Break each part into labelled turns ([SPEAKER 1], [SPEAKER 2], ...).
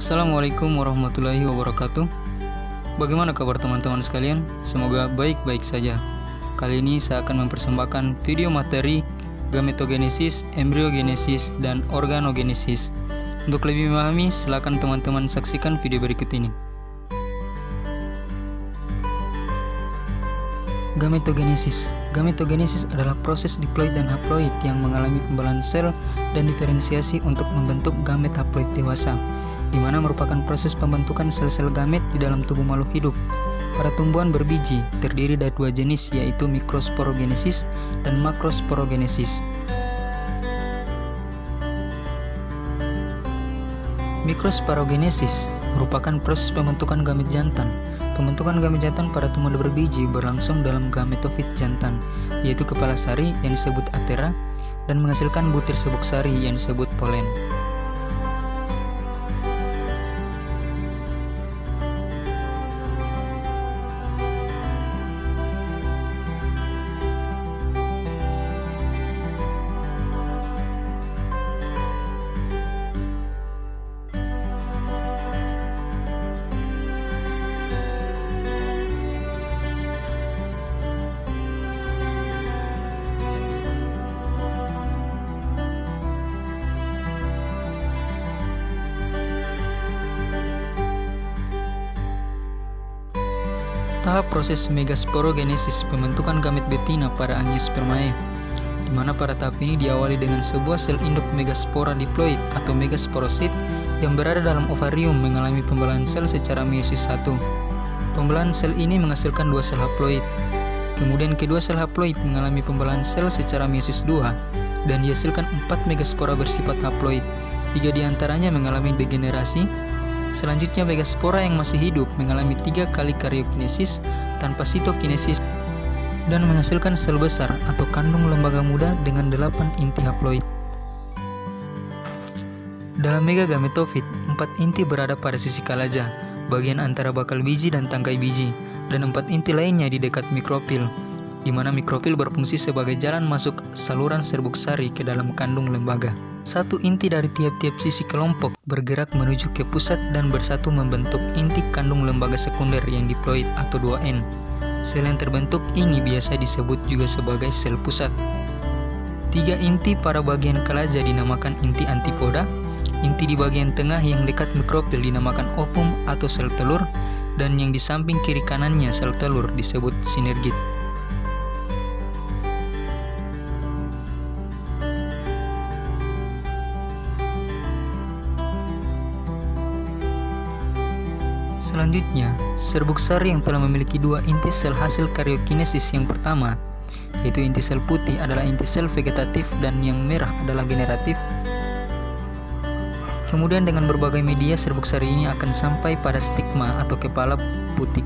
[SPEAKER 1] Assalamualaikum warahmatullahi wabarakatuh. Bagaimana kabar teman-teman sekalian? Semoga baik-baik saja. Kali ini saya akan mempersembahkan video materi gametogenesis, embriogenesis, dan organogenesis. Untuk lebih memahami, silakan teman-teman saksikan video berikut ini. Gametogenesis adalah proses diploid dan haploid yang mengalami pembelahan sel dan diferensiasi untuk membentuk gamet haploid dewasa, di mana merupakan proses pembentukan sel-sel gamet di dalam tubuh makhluk hidup. Pada tumbuhan berbiji terdiri dari dua jenis, yaitu mikrosporogenesis dan makrosporogenesis. Mikrosporogenesis merupakan proses pembentukan gamet jantan. Pembentukan gamet jantan pada tumbuhan berbiji berlangsung dalam gametofit jantan, yaitu kepala sari yang disebut atera dan menghasilkan butir sebuk sari yang disebut polen. Tahap proses megasporogenesis, pembentukan gamet betina pada angiospermae, di mana pada tahap ini diawali dengan sebuah sel induk megaspora diploid atau megasporosit yang berada dalam ovarium mengalami pembelahan sel secara meiosis 1. Pembelahan sel ini menghasilkan dua sel haploid. Kemudian kedua sel haploid mengalami pembelahan sel secara meiosis 2 dan dihasilkan 4 megaspora bersifat haploid. 3 diantaranya mengalami degenerasi. Selanjutnya megaspora yang masih hidup mengalami 3 kali karyokinesis tanpa sitokinesis dan menghasilkan sel besar atau kandung lembaga muda dengan 8 inti haploid. Dalam megagametofit, 4 inti berada pada sisi kalaja, bagian antara bakal biji dan tangkai biji, dan 4 inti lainnya di dekat mikrofil, di mana mikrofil berfungsi sebagai jalan masuk saluran serbuk sari ke dalam kandung lembaga. 1 inti dari tiap-tiap sisi kelompok bergerak menuju ke pusat dan bersatu membentuk inti kandung lembaga sekunder yang diploid atau 2N. Sel yang terbentuk ini biasa disebut juga sebagai sel pusat. 3 inti pada bagian kalaja dinamakan inti antipoda, inti di bagian tengah yang dekat mikrofil dinamakan ovum atau sel telur, dan yang di samping kiri kanannya sel telur disebut sinergit. Selanjutnya, serbuk sari yang telah memiliki 2 inti sel hasil karyokinesis yang pertama, yaitu inti sel putih adalah inti sel vegetatif dan yang merah adalah generatif. Kemudian dengan berbagai media serbuk sari ini akan sampai pada stigma atau kepala putik.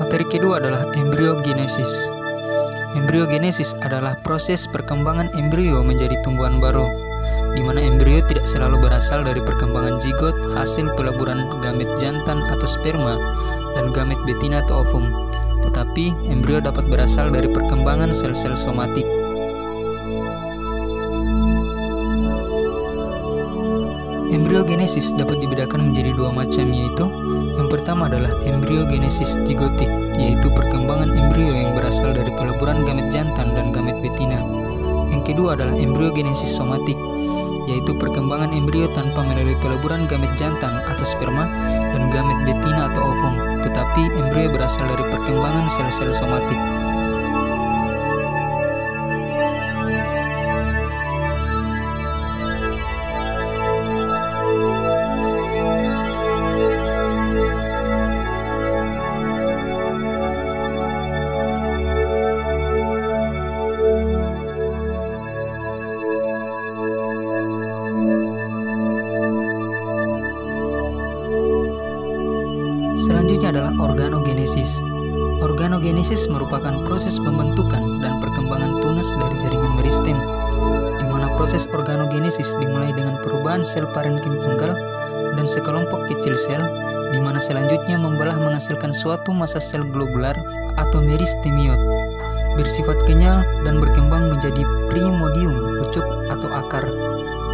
[SPEAKER 1] Materi kedua adalah embriogenesis. Embriogenesis adalah proses perkembangan embrio menjadi tumbuhan baru, di mana embrio tidak selalu berasal dari perkembangan zigot hasil peleburan gamet jantan atau sperma dan gamet betina atau ovum, tetapi embrio dapat berasal dari perkembangan sel-sel somatik. Embriogenesis dapat dibedakan menjadi 2 macam, yaitu yang pertama adalah embriogenesis zigotik, yaitu perkembangan embrio yang berasal dari peleburan gamet jantan dan gamet betina. Yang kedua adalah embriogenesis somatik, yaitu perkembangan embrio tanpa melalui peleburan gamet jantan atau sperma dan gamet betina atau ovum, tetapi embrio berasal dari perkembangan sel-sel somatik. Selanjutnya adalah organogenesis. Organogenesis merupakan proses pembentukan dan perkembangan tunas dari jaringan meristem, di mana proses organogenesis dimulai dengan perubahan sel parenkim tunggal dan sekelompok kecil sel, di mana selanjutnya membelah menghasilkan suatu massa sel globular atau meristemiot, bersifat kenyal dan berkembang menjadi primodium, pucuk atau akar.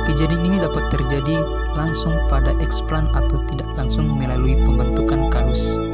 [SPEAKER 1] Kejadian ini dapat terjadi langsung pada eksplan atau tidak langsung melalui pembentukan kalus.